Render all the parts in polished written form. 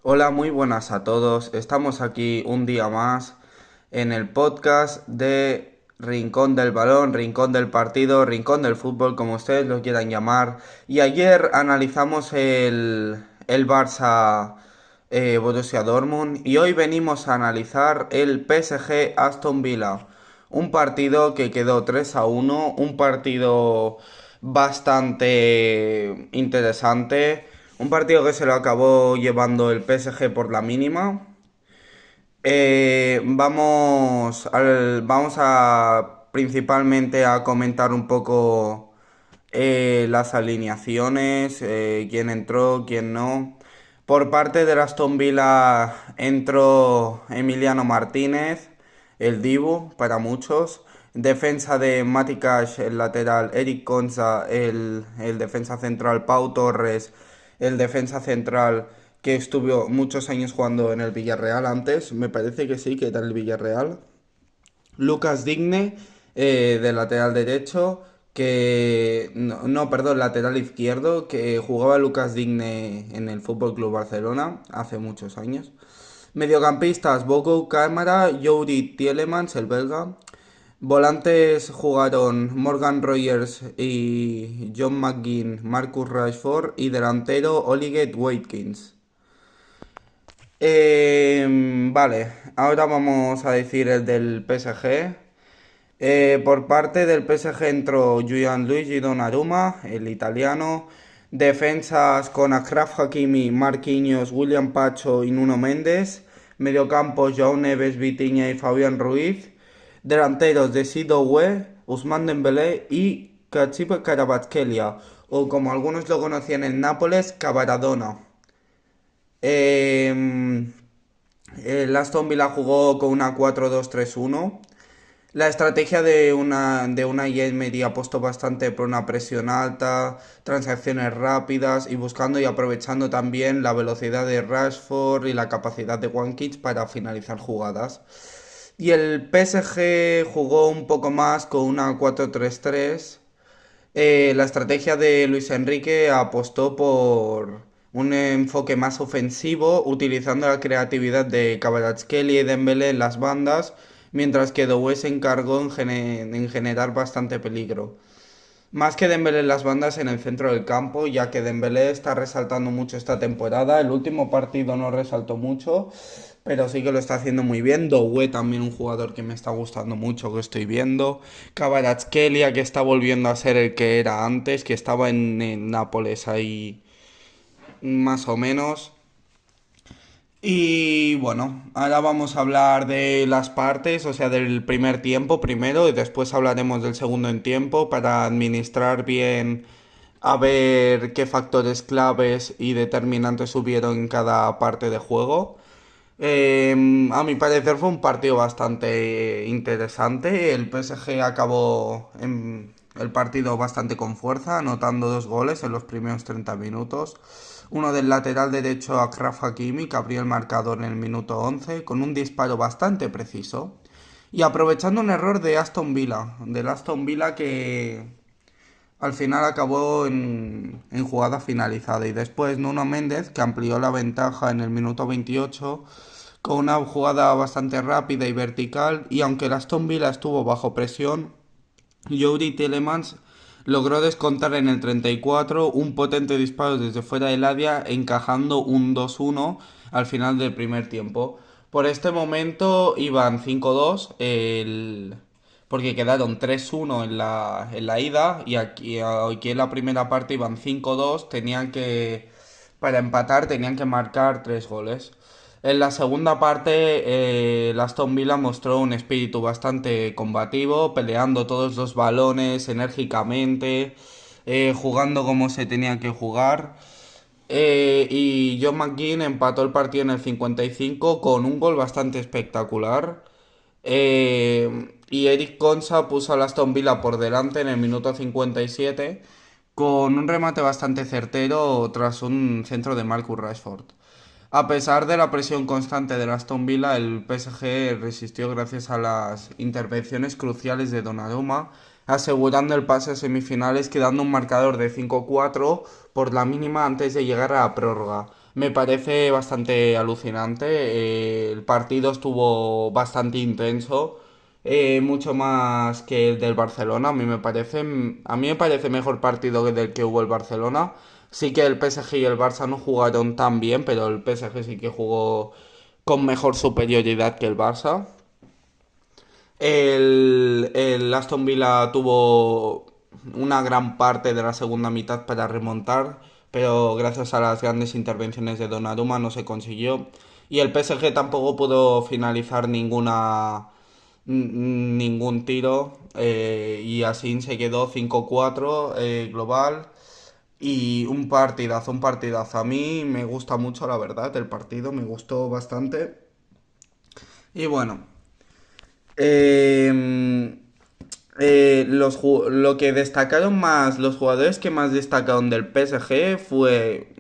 Hola, muy buenas a todos. Estamos aquí un día más en el podcast de Rincón del Balón, Rincón del Partido, Rincón del Fútbol, como ustedes lo quieran llamar. Y ayer analizamos el Barça Borussia Dortmund y hoy venimos a analizar el PSG Aston Villa. Un partido que quedó 3-1, un partido bastante interesante. Un partido que se lo acabó llevando el PSG por la mínima. Vamos a principalmente a comentar un poco las alineaciones, quién entró, quién no. Por parte de Aston Villa entró Emiliano Martínez, el Dibu para muchos. Defensa de Mati Cash, el lateral, Eric Conza, el defensa central, Pau Torres, el defensa central que estuvo muchos años jugando en el Villarreal antes, me parece que sí, que era el Villarreal. Lucas Digne, de lateral derecho, perdón, lateral izquierdo, que jugaba Lucas Digne en el Fútbol Club Barcelona hace muchos años. Mediocampistas, Boko Cámara, Youri Tielemans, el belga. Volantes jugaron Morgan Rogers y John McGinn, Marcus Rashford y delantero Oliget Watkins. Vale, ahora vamos a decir el del PSG. Por parte del PSG entró Gianluigi Donnarumma, el italiano. Defensas con Achraf Hakimi, Marquinhos, William Pacho y Nuno Méndez. Mediocampo João Neves, Vitinha y Fabián Ruiz. Delanteros de Doué, Ousmane Dembélé y Kachipa Kvaratskhelia, o como algunos lo conocían en Nápoles, Cavaradona. Eh, el Aston Villa jugó con una 4-2-3-1. La estrategia de una Emery apostó bastante por una presión alta, transacciones rápidas y buscando y aprovechando también la velocidad de Rashford y la capacidad de Watkins para finalizar jugadas. Y el PSG jugó un poco más con una 4-3-3. La estrategia de Luis Enrique apostó por un enfoque más ofensivo, utilizando la creatividad de Kvaratskhelia y Dembélé en las bandas, mientras que Doué se encargó en generar bastante peligro. Más que Dembélé en las bandas, en el centro del campo, ya que Dembélé está resaltando mucho esta temporada. El último partido no resaltó mucho, pero sí que lo está haciendo muy bien. Doué también un jugador que me está gustando mucho, que estoy viendo. Kvaratskhelia, que está volviendo a ser el que era antes, que estaba en Nápoles ahí más o menos. Y bueno, ahora vamos a hablar de las partes, o sea, del primer tiempo primero y después hablaremos del segundo en tiempo para administrar bien a ver qué factores claves y determinantes hubieron en cada parte de juego. A mi parecer fue un partido bastante interesante. El PSG acabó en el partido bastante con fuerza, anotando 2 goles en los primeros 30 minutos. Uno del lateral derecho a Achraf Hakimi, que abrió el marcador en el minuto 11, con un disparo bastante preciso. Y aprovechando un error de Aston Villa, del Aston Villa que al final acabó en jugada finalizada. Y después Nuno Méndez, que amplió la ventaja en el minuto 28 con una jugada bastante rápida y vertical. Y aunque el Aston Villa estuvo bajo presión, Youri Tielemans logró descontar en el 34 un potente disparo desde fuera del área, encajando un 2-1 al final del primer tiempo. Por este momento iban 5-2, porque quedaron 3-1 en la ida y aquí en la primera parte iban 5-2, para empatar tenían que marcar 3 goles. En la segunda parte, el Aston Villa mostró un espíritu bastante combativo, peleando todos los balones enérgicamente, jugando como se tenía que jugar. Y John McGinn empató el partido en el 55 con un gol bastante espectacular. Y Eric Consa puso al Aston Villa por delante en el minuto 57 con un remate bastante certero tras un centro de Marcus Rashford. A pesar de la presión constante del Aston Villa, el PSG resistió gracias a las intervenciones cruciales de Donnarumma, asegurando el pase a semifinales, quedando un marcador de 5-4 por la mínima antes de llegar a la prórroga. me parece bastante alucinante. El partido estuvo bastante intenso, mucho más que el del Barcelona. A mí me parece mejor partido que del que hubo el Barcelona. Sí que el PSG y el Barça no jugaron tan bien, pero el PSG sí que jugó con mejor superioridad que el Barça. El Aston Villa tuvo una gran parte de la segunda mitad para remontar, pero gracias a las grandes intervenciones de Donnarumma no se consiguió. Y el PSG tampoco pudo finalizar ningún tiro, y así se quedó 5-4 global. Y un partidazo. A mí me gusta mucho, la verdad, el partido, me gustó bastante. Y bueno, eh, lo que destacaron más, los jugadores que más destacaron del PSG fue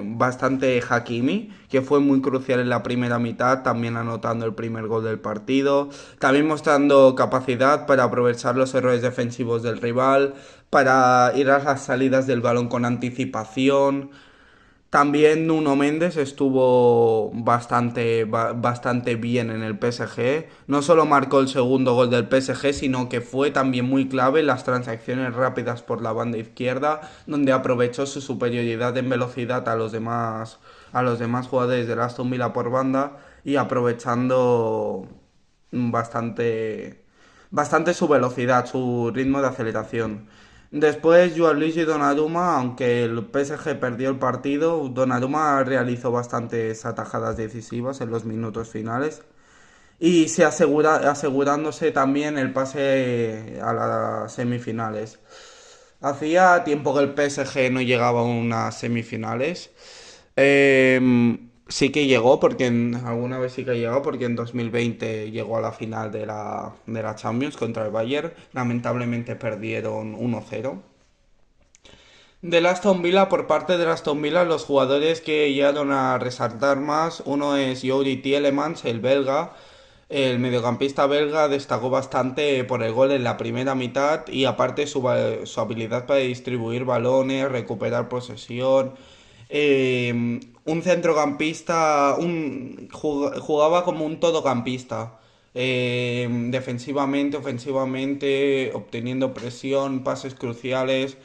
bastante Hakimi, que fue muy crucial en la primera mitad, también anotando el primer gol del partido, también mostrando capacidad para aprovechar los errores defensivos del rival, para ir a las salidas del balón con anticipación. También Nuno Méndez estuvo bastante bien en el PSG. No solo marcó el segundo gol del PSG, sino que fue también muy clave en las transacciones rápidas por la banda izquierda, donde aprovechó su superioridad en velocidad a los demás jugadores del Aston Villa por banda y aprovechando bastante, bastante su velocidad, su ritmo de aceleración. Después, Luis y Donnarumma, aunque el PSG perdió el partido, Donnarumma realizó bastantes atajadas decisivas en los minutos finales y asegurándose también el pase a las semifinales. Hacía tiempo que el PSG no llegaba a unas semifinales. Sí que llegó, porque alguna vez sí que llegó, porque en 2020 llegó a la final de la Champions contra el Bayern. Lamentablemente perdieron 1-0. Del Aston Villa, por parte del Aston Villa, los jugadores que llegaron a resaltar más, uno es Youri Tielemans, el belga. El mediocampista belga destacó bastante por el gol en la primera mitad y aparte su habilidad para distribuir balones, recuperar posesión. Un centrocampista, jugaba como un todocampista. Defensivamente, ofensivamente, obteniendo presión, pases cruciales,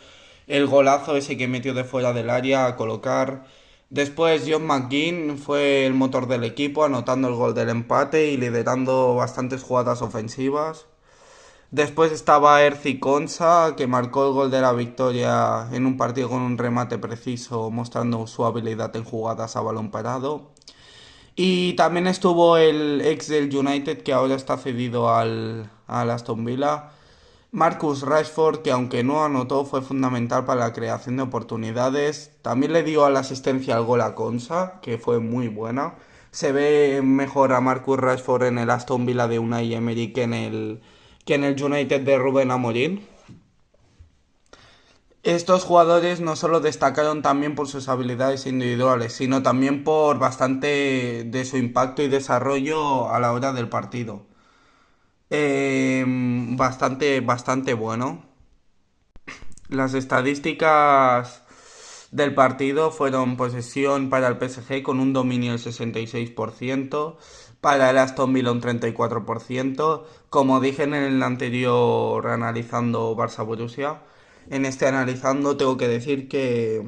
el golazo ese que metió de fuera del área a colocar. Después John McGinn fue el motor del equipo, anotando el gol del empate y liderando bastantes jugadas ofensivas. Después estaba Erzi Konsa, que marcó el gol de la victoria en un partido con un remate preciso, mostrando su habilidad en jugadas a balón parado. Y también estuvo el ex del United, que ahora está cedido al Aston Villa, Marcus Rashford, que aunque no anotó, fue fundamental para la creación de oportunidades. También le dio la asistencia al gol a Konsa, que fue muy buena. Se ve mejor a Marcus Rashford en el Aston Villa de Unai Emery que en el United de Rubén Amorim. Estos jugadores no solo destacaron también por sus habilidades individuales, sino también por bastante de su impacto y desarrollo a la hora del partido. Bastante bueno. Las estadísticas del partido fueron posesión para el PSG con un dominio del 66%, para el Aston Villa un 34%. Como dije en el anterior analizando Barça-Borussia, en este analizando tengo que decir que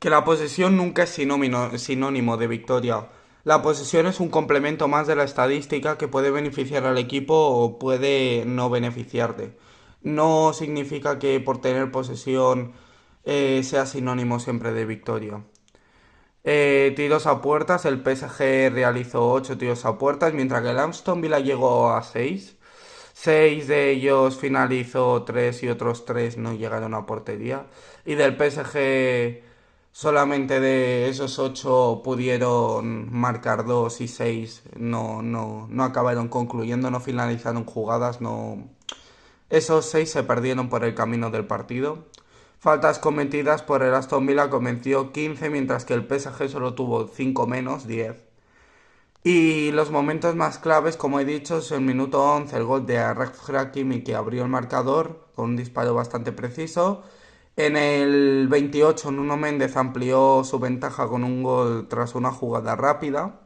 la posesión nunca es sinónimo de victoria. La posesión es un complemento más de la estadística que puede beneficiar al equipo o puede no beneficiarte. No significa que por tener posesión sea sinónimo siempre de victoria. Tiros a puertas, el PSG realizó 8 tiros a puertas, mientras que el Aston Villa llegó a 6. 6 de ellos finalizó 3 y otros 3 no llegaron a portería. Y del PSG, solamente de esos 8 pudieron marcar 2 y 6 no acabaron concluyendo, no finalizaron jugadas, no. Esos 6 se perdieron por el camino del partido. Faltas cometidas por el Aston Villa cometió 15, mientras que el PSG solo tuvo 5 menos, 10. Y los momentos más claves, como he dicho, es el minuto 11, el gol de Achraf Hakimi, que abrió el marcador con un disparo bastante preciso. En el 28 Nuno Méndez amplió su ventaja con un gol tras una jugada rápida.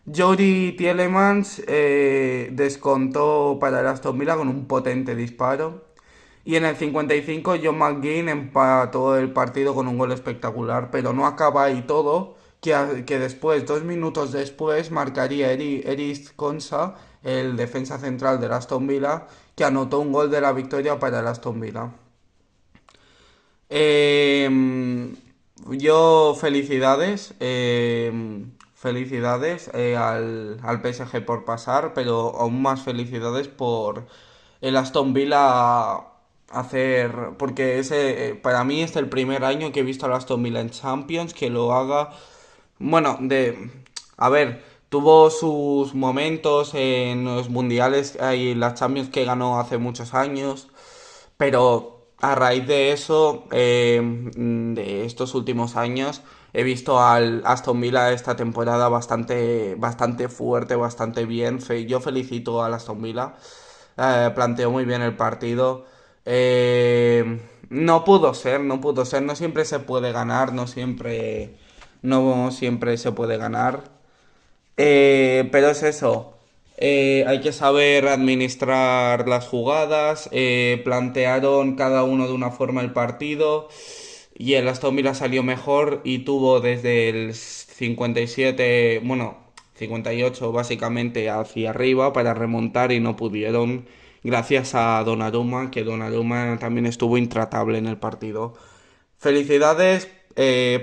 Jody Tielemans descontó para el Aston Villa con un potente disparo. Y en el 55 John McGinn empató el partido con un gol espectacular, pero no acaba ahí todo, que después, 2 minutos después, marcaría Eris Konsa, el defensa central del Aston Villa, que anotó un gol de la victoria para el Aston Villa. Yo felicidades al PSG por pasar, pero aún más felicidades por el Aston Villa hacer, porque para mí es el primer año que he visto al Aston Villa en Champions que lo haga, bueno, a ver, tuvo sus momentos en los mundiales y las Champions que ganó hace muchos años, pero a raíz de eso, de estos últimos años, he visto al Aston Villa esta temporada bastante fuerte, bastante bien. Yo felicito al Aston Villa. Planteó muy bien el partido. No pudo ser. No siempre se puede ganar, no siempre se puede ganar. Pero es eso. Hay que saber administrar las jugadas. Plantearon cada uno de una forma el partido. Y el Aston Villa salió mejor y tuvo desde el 57, bueno, 58 básicamente hacia arriba para remontar y no pudieron. Gracias a Donnarumma, que Donnarumma también estuvo intratable en el partido. Felicidades,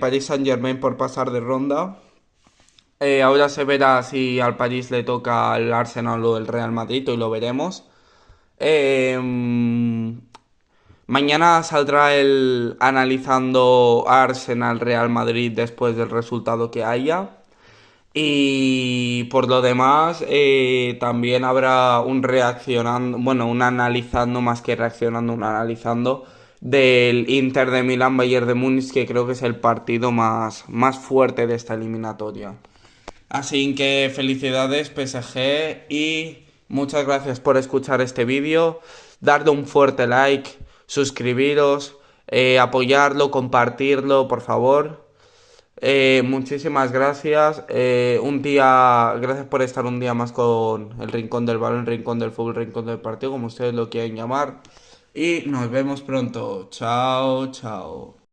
Paris Saint-Germain por pasar de ronda. Ahora se verá si al París le toca al Arsenal o el Real Madrid y lo veremos. Eh, Mañana saldrá el analizando Arsenal Real Madrid después del resultado que haya. Y por lo demás, también habrá un reaccionando, bueno, un analizando más que reaccionando, un analizando del Inter de Milán Bayern de Múnich, que creo que es el partido más fuerte de esta eliminatoria. Así que felicidades PSG y muchas gracias por escuchar este vídeo. Darle un fuerte like, suscribiros, apoyarlo, compartirlo, por favor. Muchísimas gracias. Gracias por estar un día más con el Rincón del Balón, el Rincón del Fútbol, el Rincón del Partido, como ustedes lo quieren llamar. Y nos vemos pronto. Chao, chao.